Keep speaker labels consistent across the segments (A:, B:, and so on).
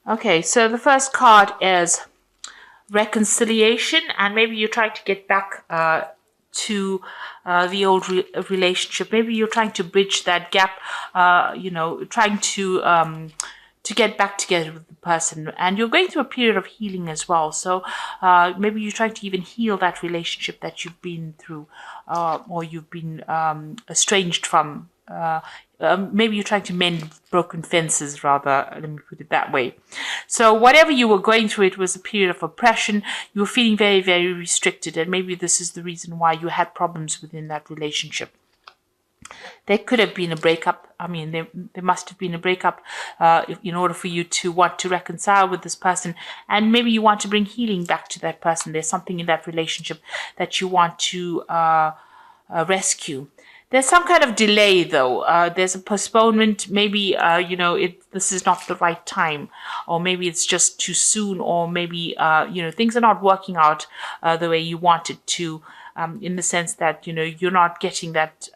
A: Okay, so the first card is reconciliation, and maybe you're trying to get back to the old relationship. Maybe you're trying to bridge that gap, trying to get back together with the person, and you're going through a period of healing as well. So maybe you're trying to even heal that relationship that you've been through, or you've been estranged from. Maybe you're trying to mend broken fences, rather, let me put it that way. So whatever you were going through, it was a period of oppression. You were feeling very, very restricted, and maybe this is the reason why you had problems within that relationship. There could have been a breakup. I mean, there must have been a breakup in order for you to want to reconcile with this person. And maybe you want to bring healing back to that person. There's something in that relationship that you want to rescue. There's some kind of delay, though. There's a postponement. Maybe, this is not the right time, or maybe it's just too soon, or maybe, things are not working out the way you want it to, in the sense that, you're not getting that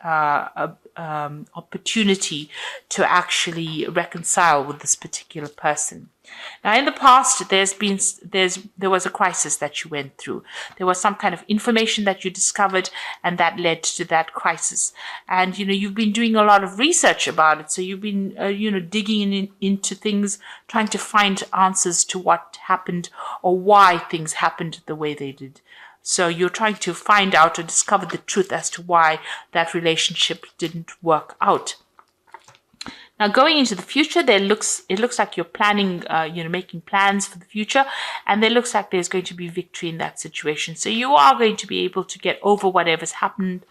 A: opportunity to actually reconcile with this particular person. Now, in the past, there was a crisis that you went through. There was some kind of information that you discovered, and that led to that crisis. And you've been doing a lot of research about it. So you've been digging into things, trying to find answers to what happened or why things happened the way they did. So you're trying to find out or discover the truth as to why that relationship didn't work out. Now, going into the future, it looks like you're planning, making plans for the future, and it looks like there's going to be victory in that situation. So you are going to be able to get over whatever's happened,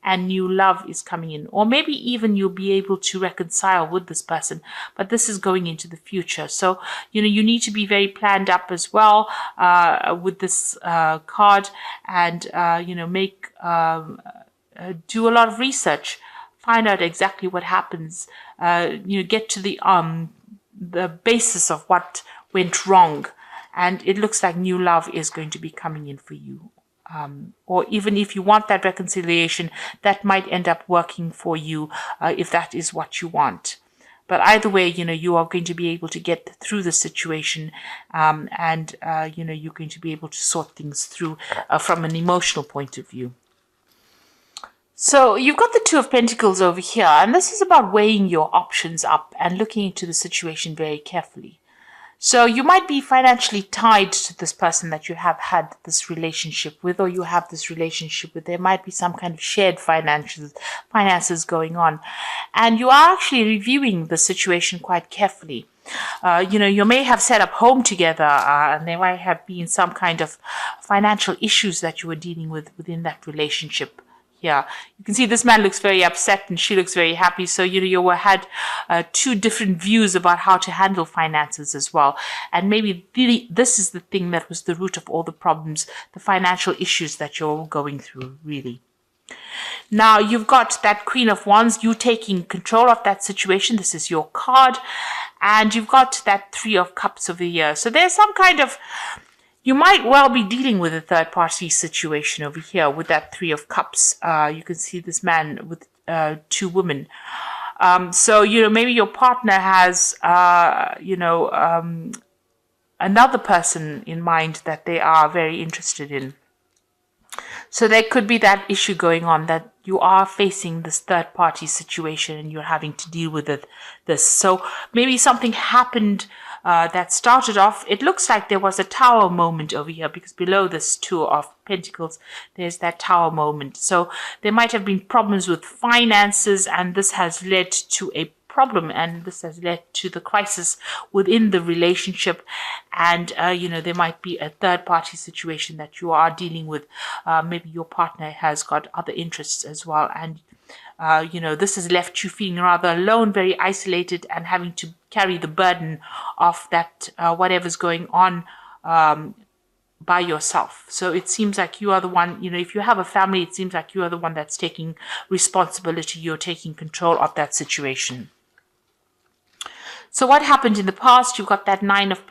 A: and new love is coming in. Or maybe even you'll be able to reconcile with this person, but this is going into the future. So, you need to be very planned up as well with this card, and, do a lot of research. Find out exactly what happens. Get to the basis of what went wrong, and it looks like new love is going to be coming in for you. Or even if you want that reconciliation, that might end up working for you if that is what you want. But either way, you are going to be able to get through the situation, and you're going to be able to sort things through from an emotional point of view. So you've got the Two of Pentacles over here, and this is about weighing your options up and looking into the situation very carefully. So you might be financially tied to this person that you have had this relationship with, or you have this relationship with. There might be some kind of shared finances going on, and you are actually reviewing the situation quite carefully. You may have set up home together, and there might have been some kind of financial issues that you were dealing with within that relationship. Yeah, you can see this man looks very upset and she looks very happy. So, you had two different views about how to handle finances as well. And maybe this is the thing that was the root of all the problems, the financial issues that you're going through, really. Now, you've got that Queen of Wands, you taking control of that situation. This is your card. And you've got that Three of Cups over here. So there's some kind of... You might well be dealing with a third-party situation over here with that Three of Cups. You can see this man with two women. So, maybe your partner has, another person in mind that they are very interested in. So there could be that issue going on, that you are facing this third-party situation and you're having to deal with this. So maybe something happened that started off. It looks like there was a tower moment over here, because below this Two of Pentacles, there's that tower moment. So there might have been problems with finances, and this has led to a problem, and this has led to the crisis within the relationship. And there might be a third party situation that you are dealing with. Maybe your partner has got other interests as well, and this has left you feeling rather alone, very isolated, and having to carry the burden of that whatever's going on by yourself. So it seems like you are the one, if you have a family, it seems like you are the one that's taking responsibility. You're taking control of that situation. So what happened in the past? You've got that Nine of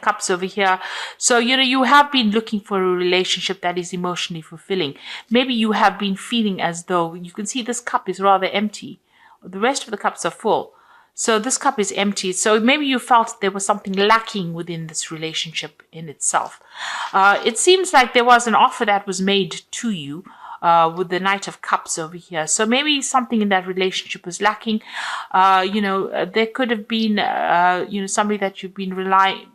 A: Cups over here. So, you have been looking for a relationship that is emotionally fulfilling. Maybe you have been feeling as though, you can see this cup is rather empty. The rest of the cups are full. So this cup is empty. So maybe you felt there was something lacking within this relationship in itself. It seems like there was an offer that was made to you with the Knight of Cups over here. So maybe something in that relationship was lacking. There could have been, somebody that you've been relying,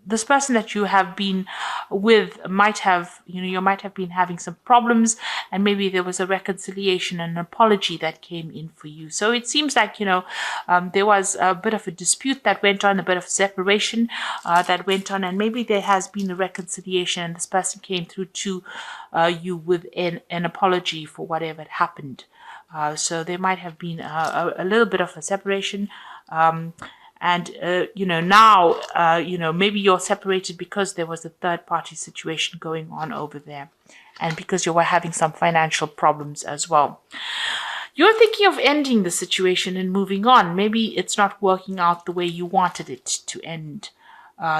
A: this person that you have been with might have, you might have been having some problems, and maybe there was a reconciliation and an apology that came in for you. So it seems like, there was a bit of a dispute that went on, a bit of separation that went on, and maybe there has been a reconciliation and this person came through to you with an apology for whatever had happened. So there might have been a little bit of a separation. Now, maybe you're separated because there was a third party situation going on over there, and because you were having some financial problems as well. You're thinking of ending the situation and moving on. Maybe it's not working out the way you wanted it to end.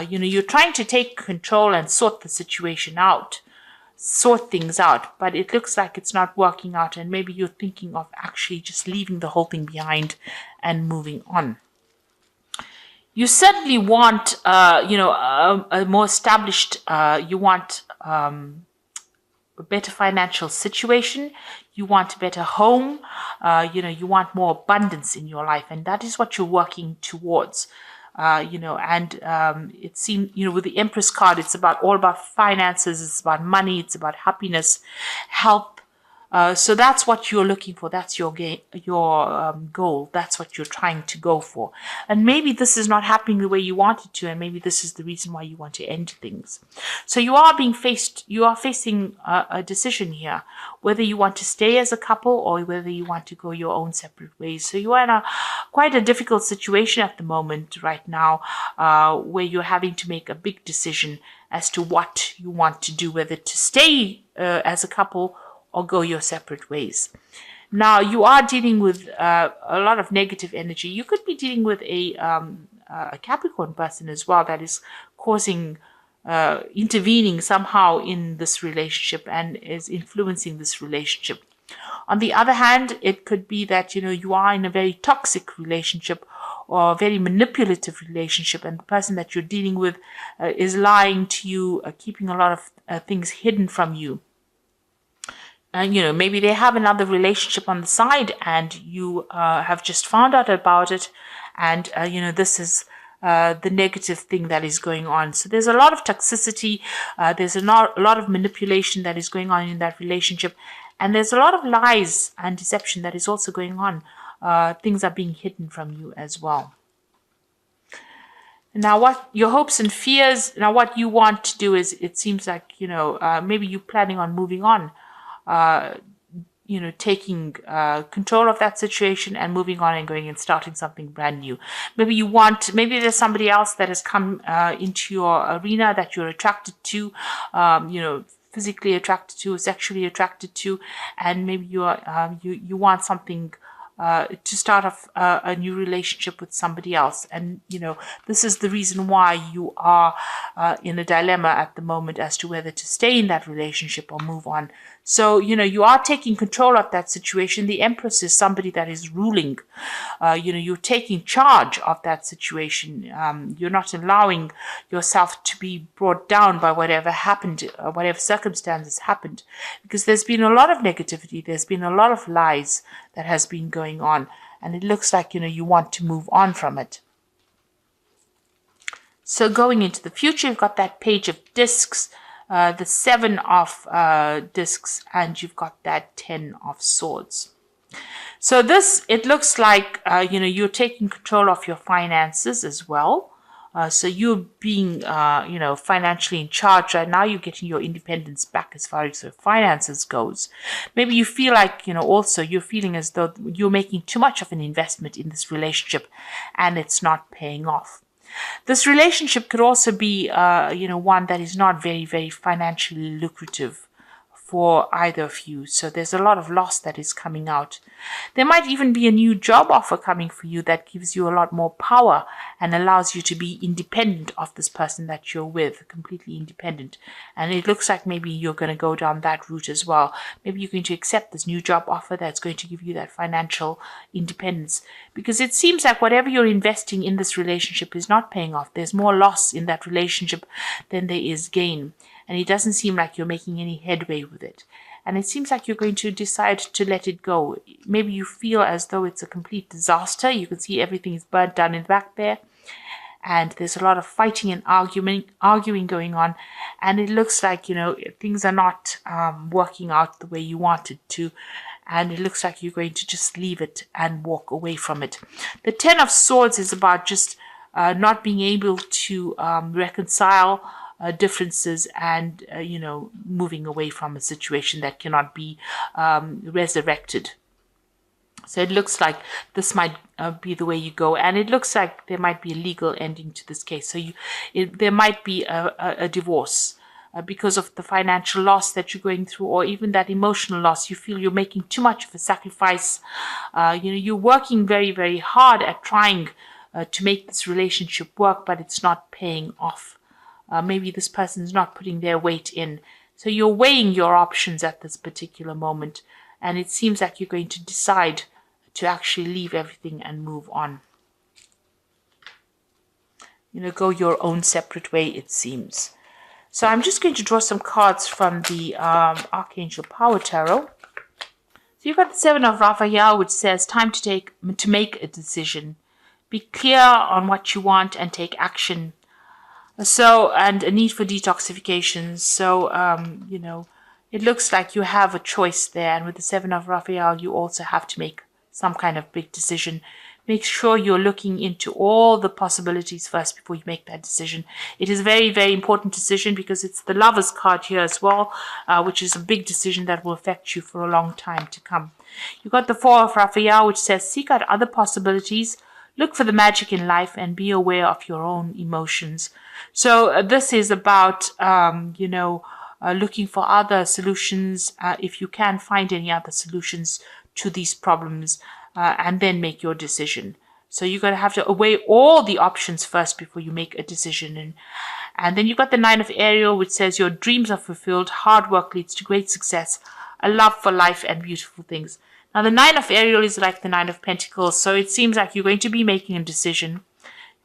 A: You're trying to take control and sort the situation out, sort things out, but it looks like it's not working out, and maybe you're thinking of actually just leaving the whole thing behind and moving on. You certainly want, a more established, you want a better financial situation. You want a better home. You want more abundance in your life. And that is what you're working towards. It seems, with the Empress card, it's all about finances. It's about money. It's about happiness, health. So that's what you're looking for. That's your goal. That's what you're trying to go for. And maybe this is not happening the way you want it to, and maybe this is the reason why you want to end things. So you are facing a decision here, whether you want to stay as a couple or whether you want to go your own separate ways. So you are in quite a difficult situation at the moment right now, where you're having to make a big decision as to what you want to do, whether to stay as a couple or go your separate ways. Now, you are dealing with a lot of negative energy. You could be dealing with a Capricorn person as well that is causing, intervening somehow in this relationship and is influencing this relationship. On the other hand, it could be that, you are in a very toxic relationship or a very manipulative relationship, and the person that you're dealing with is lying to you, keeping a lot of things hidden from you. And, maybe they have another relationship on the side and you have just found out about it. And, this is the negative thing that is going on. So there's a lot of toxicity. There's a lot of manipulation that is going on in that relationship. And there's a lot of lies and deception that is also going on. Things are being hidden from you as well. Now, what your hopes and fears, now what you want to do is, it seems like, maybe you're planning on moving on. Taking control of that situation and moving on and going and starting something brand new. Maybe there's somebody else that has come into your arena that you're attracted to, physically attracted to, sexually attracted to, and maybe you want something to start off a new relationship with somebody else. And, this is the reason why you are in a dilemma at the moment as to whether to stay in that relationship or move on. So, you are taking control of that situation. The Empress is somebody that is ruling. You're taking charge of that situation. You're not allowing yourself to be brought down by whatever happened, whatever circumstances happened. Because there's been a lot of negativity. There's been a lot of lies that has been going on. And it looks like, you want to move on from it. So going into the future, you've got that Page of Discs, the 7 of discs, and you've got that 10 of swords. So it looks like, you're taking control of your finances as well. So you're being, financially in charge right now. You're getting your independence back as far as your finances goes. Maybe you feel like, also you're feeling as though you're making too much of an investment in this relationship and it's not paying off. This relationship could also be, one that is not very, very financially lucrative for either of you. So there's a lot of loss that is coming out. There might even be a new job offer coming for you that gives you a lot more power and allows you to be independent of this person that you're with, completely independent. And it looks like maybe you're going to go down that route as well. Maybe you're going to accept this new job offer that's going to give you that financial independence. because it seems like whatever you're investing in this relationship is not paying off. There's more loss in that relationship than there is gain. And it doesn't seem like you're making any headway with it. And it seems like you're going to decide to let it go. Maybe you feel as though it's a complete disaster. You can see everything is burnt down in the back there. And there's a lot of fighting and arguing going on. And it looks like, things are not working out the way you wanted to. And it looks like you're going to just leave it and walk away from it. The Ten of Swords is about just not being able to reconcile differences and, moving away from a situation that cannot be resurrected. So it looks like this might be the way you go. And it looks like there might be a legal ending to this case. So there might be a divorce. Because of the financial loss that you're going through, or even that emotional loss. You feel you're making too much of a sacrifice. You're working very, very hard at trying to make this relationship work, but it's not paying off. Maybe this person is not putting their weight in. So you're weighing your options at this particular moment, and it seems like you're going to decide to actually leave everything and move on. Go your own separate way, it seems. So I'm just going to draw some cards from the Archangel Power Tarot. So you've got the Seven of Raphael, which says time to make a decision. Be clear on what you want and take action. And a need for detoxification. So, it looks like you have a choice there. And with the Seven of Raphael, you also have to make some kind of big decision. Make sure you're looking into all the possibilities first before you make that decision. It is a very, very important decision because it's the Lover's card here as well, which is a big decision that will affect you for a long time to come. You've got the Four of Raphael, which says seek out other possibilities, look for the magic in life, and be aware of your own emotions. So this is about, looking for other solutions, if you can find any other solutions to these problems. And then make your decision. So you're going to have to weigh all the options first before you make a decision. And then you've got the Nine of Ariel, which says your dreams are fulfilled, hard work leads to great success, a love for life and beautiful things. Now the Nine of Ariel is like the Nine of Pentacles, so it seems like you're going to be making a decision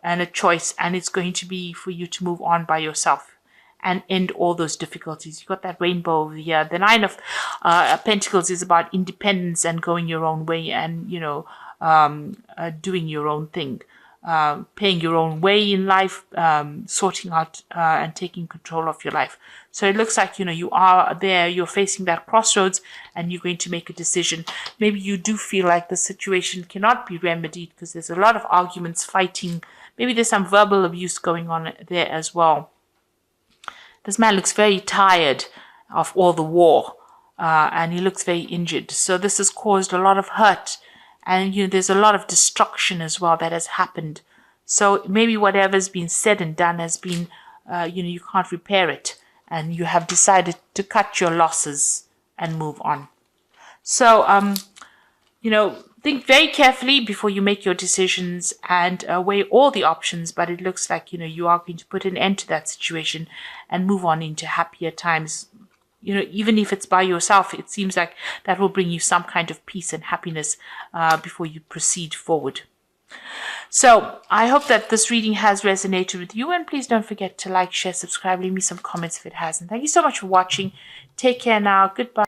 A: and a choice, and it's going to be for you to move on by yourself and end all those difficulties. You've got that rainbow over here. The Nine of Pentacles is about independence and going your own way and, doing your own thing, paying your own way in life, sorting out and taking control of your life. So it looks like, you are there, you're facing that crossroads and you're going to make a decision. Maybe you do feel like the situation cannot be remedied because there's a lot of arguments, fighting. Maybe there's some verbal abuse going on there as well. This man looks very tired of all the war, and he looks very injured. So this has caused a lot of hurt, and there's a lot of destruction as well that has happened. So maybe whatever's been said and done has been, you can't repair it, and you have decided to cut your losses and move on. So, think very carefully before you make your decisions and weigh all the options. But it looks like, you are going to put an end to that situation and move on into happier times. Even if it's by yourself, it seems like that will bring you some kind of peace and happiness before you proceed forward. So I hope that this reading has resonated with you. And please don't forget to like, share, subscribe, leave me some comments if it hasn't. Thank you so much for watching. Take care now. Goodbye.